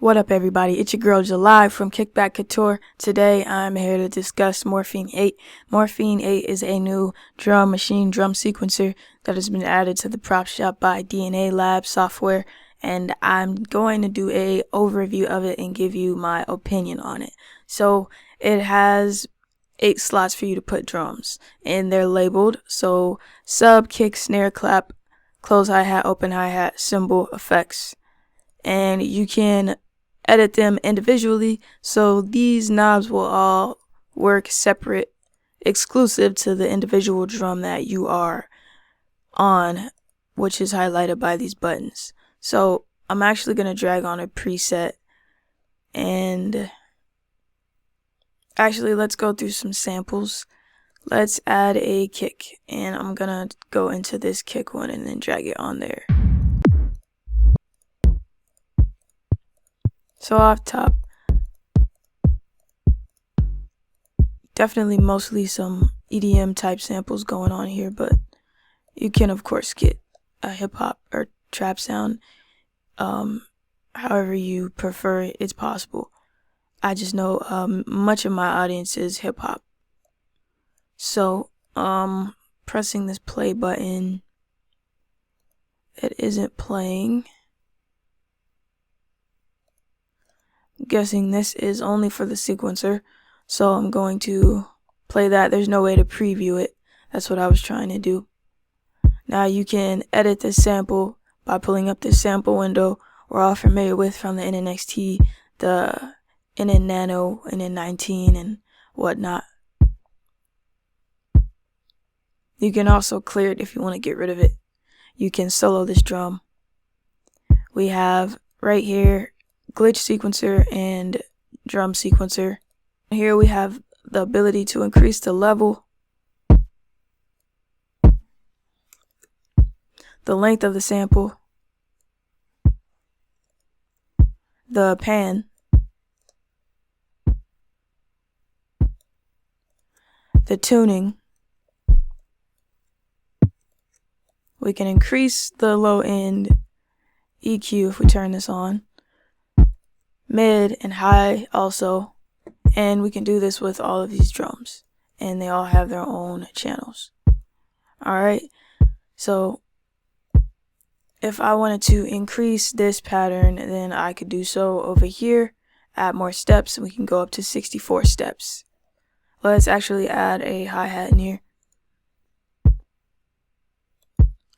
What up, everybody? It's your girl July from Kickback Couture. Today I'm here to discuss Morphine 8. Morphine 8 is a new drum sequencer that has been added to the prop shop by DNA Lab software, and I'm going to do a overview of it and give you my opinion on it. So it has 8 slots for you to put drums, and they're labeled. So sub, kick, snare, clap, close hi-hat, open hi-hat, cymbal, effects. And you can edit them individually, so these knobs will all work separate, exclusive to the individual drum that you are on, which is highlighted by these buttons. So I'm actually going to drag on a preset, and actually let's go through some samples. Let's add a kick, and I'm gonna go into this kick one and then drag it on there. So off top, definitely mostly some EDM type samples going on here, but you can of course get a hip hop or trap sound. However you prefer it, it's possible. I just know much of my audience is hip hop. So pressing this play button, it isn't playing. I'm guessing this is only for the sequencer, so I'm going to play that. There's no way to preview it. That's what I was trying to do. Now you can edit this sample by pulling up this sample window we're all familiar with from the NNXT, the NN Nano, NN19, and whatnot. You can also clear it if you want to get rid of it. You can solo this drum. We have right here glitch sequencer and drum sequencer. Here we have the ability to increase the level, the length of the sample, the pan, the tuning. We can increase the low end EQ if we turn this on, mid and high also, and we can do this with all of these drums, and they all have their own channels. Alright, so if I wanted to increase this pattern, then I could do so over here, add more steps, and we can go up to 64 steps. Let's actually add a hi-hat in here.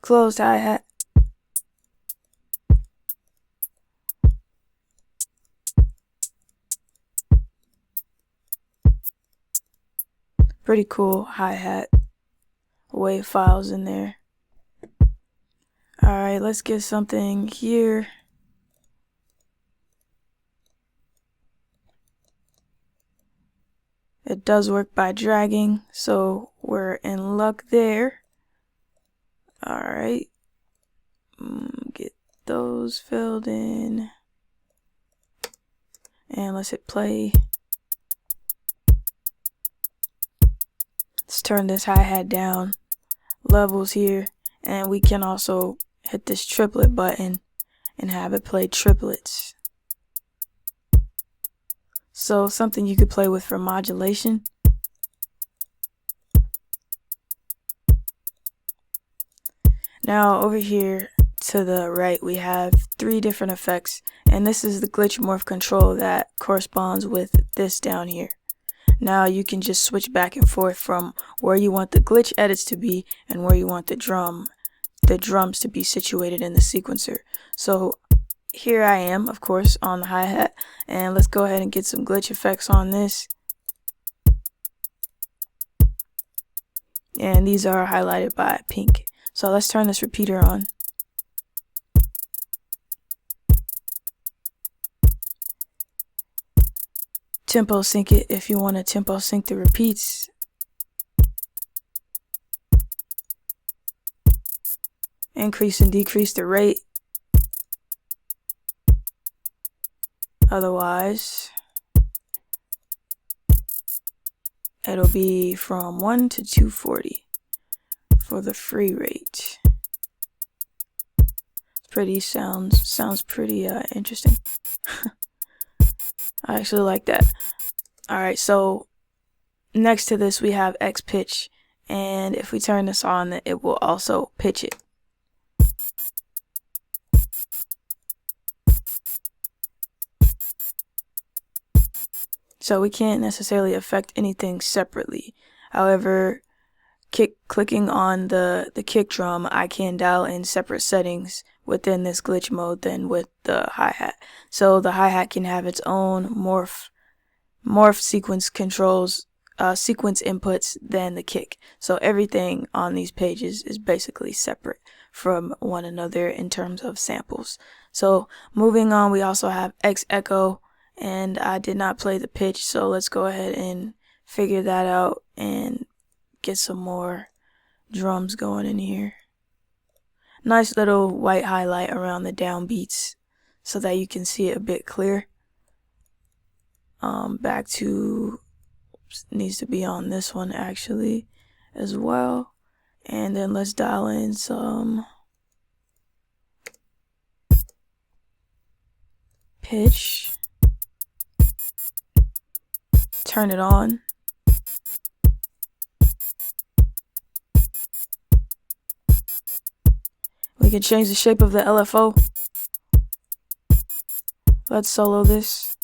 Closed hi-hat. Pretty cool hi-hat. Wave files in there. Alright, let's get something here. It does work by dragging, so we're in luck there. Alright, get those filled in, and let's hit play. Let's turn this hi-hat down, levels here, and we can also hit this triplet button and have it play triplets. So something you could play with for modulation. Now over here to the right we have 3 different effects, and this is the glitch morph control that corresponds with this down here. Now you can just switch back and forth from where you want the glitch edits to be and where you want the drums to be situated in the sequencer. So here I am, of course, on the hi-hat, and let's go ahead and get some glitch effects on this. And these are highlighted by pink. So let's turn this repeater on. Tempo sync it if you want to tempo sync the repeats. Increase and decrease the rate. Otherwise, it'll be from 1 to 240 for the free rate. Sounds pretty interesting. I actually like that. Alright, so next to this we have X pitch, and if we turn this on, it will also pitch it. So we can't necessarily affect anything separately. However, clicking on the kick drum, I can dial in separate settings within this glitch mode than with the hi-hat. So the hi-hat can have its own morph sequence controls, sequence inputs than the kick. So everything on these pages is basically separate from one another in terms of samples. So moving on, we also have X echo, and I did not play the pitch, so let's go ahead and figure that out and get some more drums going in here. Nice little white highlight around the downbeats so that you can see it a bit clear. Back to, needs to be on this one actually as well. And then let's dial in some pitch. Turn it on. We can change the shape of the LFO. Let's solo this.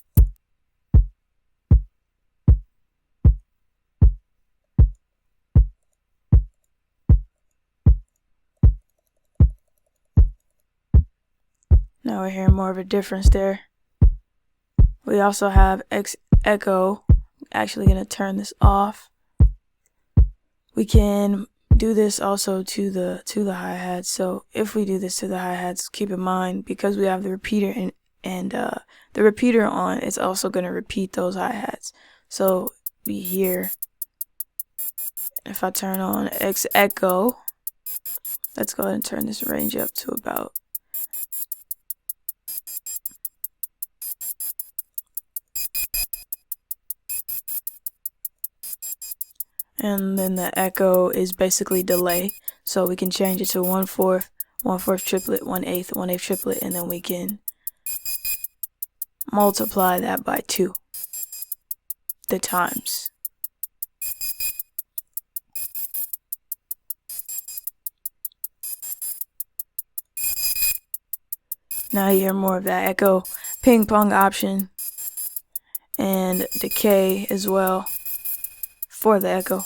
Now we're hearing more of a difference there. We also have X echo. Actually gonna turn this off. We can do this also to the hi-hats. So if we do this to the hi-hats, keep in mind, because we have the repeater and the repeater on, it's also gonna repeat those hi-hats. So we hear, if I turn on X echo, let's go ahead and turn this range up to about, and then the echo is basically delay, so we can change it to 1/4, 1/4 triplet, 1/8, 1/8 triplet, and then we can multiply that by 2 the times. Now you hear more of that echo ping pong option and decay as well for the echo.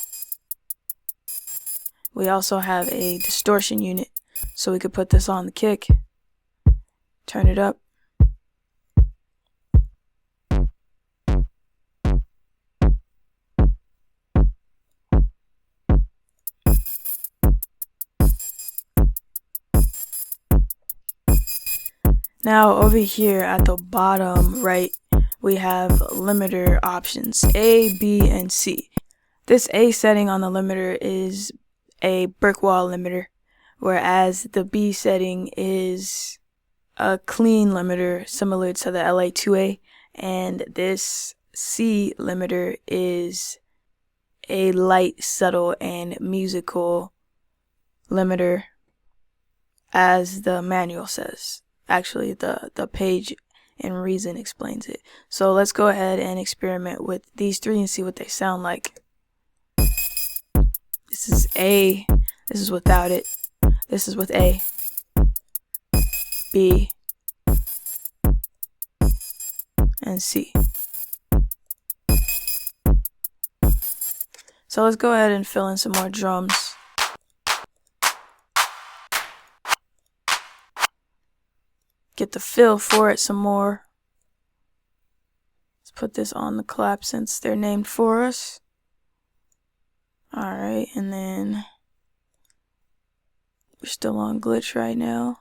We also have a distortion unit, so we could put this on the kick, turn it up. Now over here at the bottom right, we have limiter options, A, B, and C. This A setting on the limiter is a brick wall limiter, whereas the B setting is a clean limiter similar to the LA2A, and this C limiter is a light, subtle, and musical limiter, as the manual says. Actually, the page in Reason explains it. So let's go ahead and experiment with these three and see what they sound like. This is A, this is without it, this is with A, B, and C. So let's go ahead and fill in some more drums. Get the feel for it some more. Let's put this on the clap since they're named for us. Alright, and then we're still on glitch right now.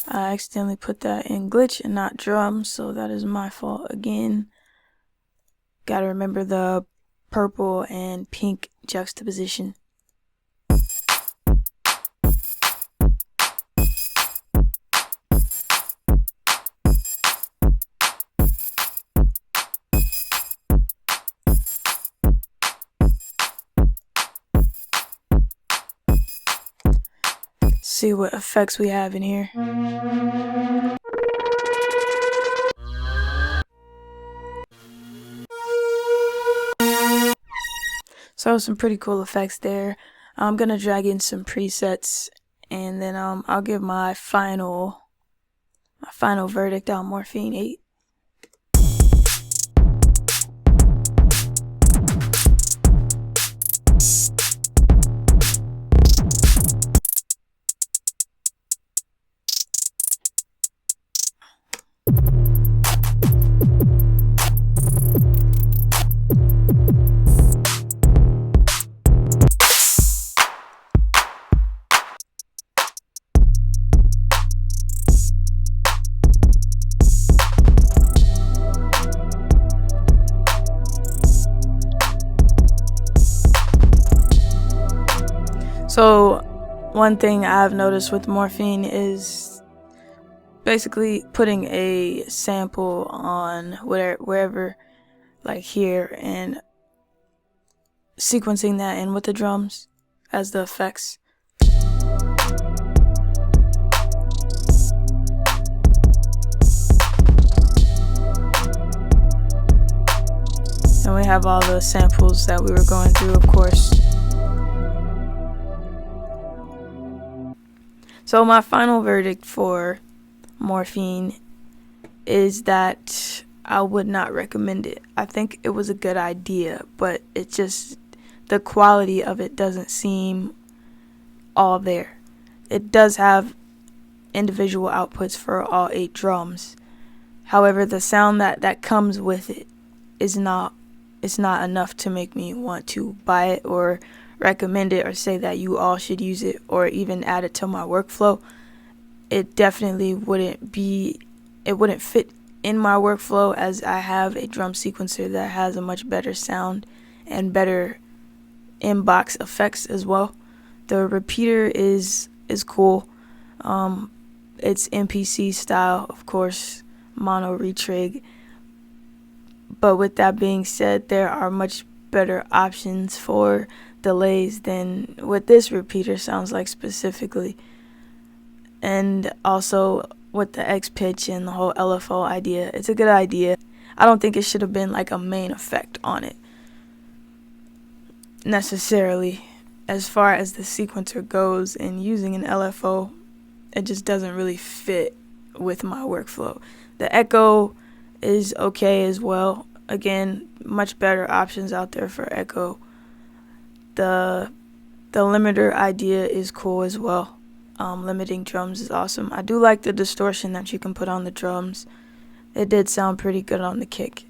I accidentally put that in glitch and not drum, so that is my fault again. Gotta remember the purple and pink juxtaposition. see what effects we have in here. So some pretty cool effects there. I'm gonna drag in some presets, and then I'll give my final verdict on Morphine 8. So one thing I've noticed with Morphine is basically putting a sample on wherever, like here, and sequencing that in with the drums as the effects. And we have all the samples that we were going through, of course. So my final verdict for Morphine is that I would not recommend it. I think it was a good idea, but it just, the quality of it doesn't seem all there. It does have individual outputs for all 8 drums. However, the sound that comes with it is not enough to make me want to buy it or recommend it or say that you all should use it or even add it to my workflow. It definitely wouldn't fit in my workflow, as I have a drum sequencer that has a much better sound and better inbox effects as well. The repeater is cool. It's MPC style, of course, mono retrig. But with that being said, there are much better options for delays than what this repeater sounds like specifically. And also with the X pitch and the whole LFO idea, it's a good idea. I don't think it should have been like a main effect on it necessarily. As far as the sequencer goes and using an LFO, it just doesn't really fit with my workflow. The echo is okay as well. Again, much better options out there for echo. The limiter idea is cool as well. Limiting drums is awesome. I do like the distortion that you can put on the drums. It did sound pretty good on the kick.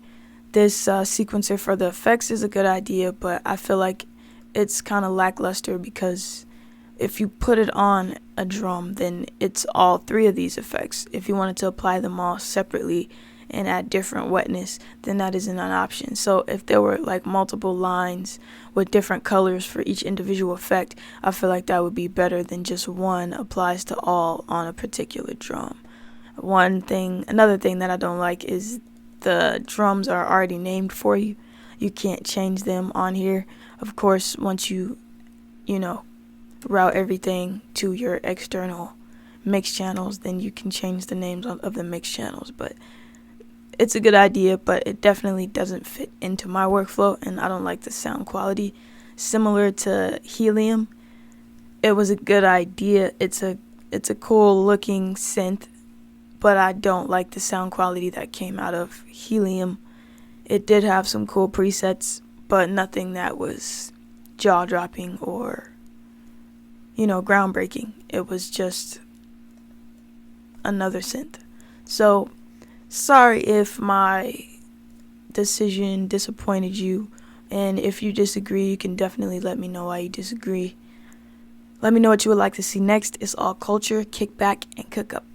This sequencer for the effects is a good idea, but I feel like it's kind of lackluster because if you put it on a drum, then it's all 3 of these effects. If you wanted to apply them all separately and add different wetness, then that isn't an option. So if there were like multiple lines with different colors for each individual effect, I feel like that would be better than just one applies to all on a particular drum. Another thing that I don't like is the drums are already named for you. You can't change them on here. Of course, once you route everything to your external mix channels, then you can change the names of the mix channels. But it's a good idea, but it definitely doesn't fit into my workflow, and I don't like the sound quality. Similar to Helium, it was a good idea. It's a cool looking synth, but I don't like the sound quality that came out of Helium. It did have some cool presets, but nothing that was jaw-dropping or groundbreaking. It was just another synth. So sorry if my decision disappointed you, and if you disagree, you can definitely let me know why you disagree. Let me know what you would like to see next. It's all culture, kickback, and cook up.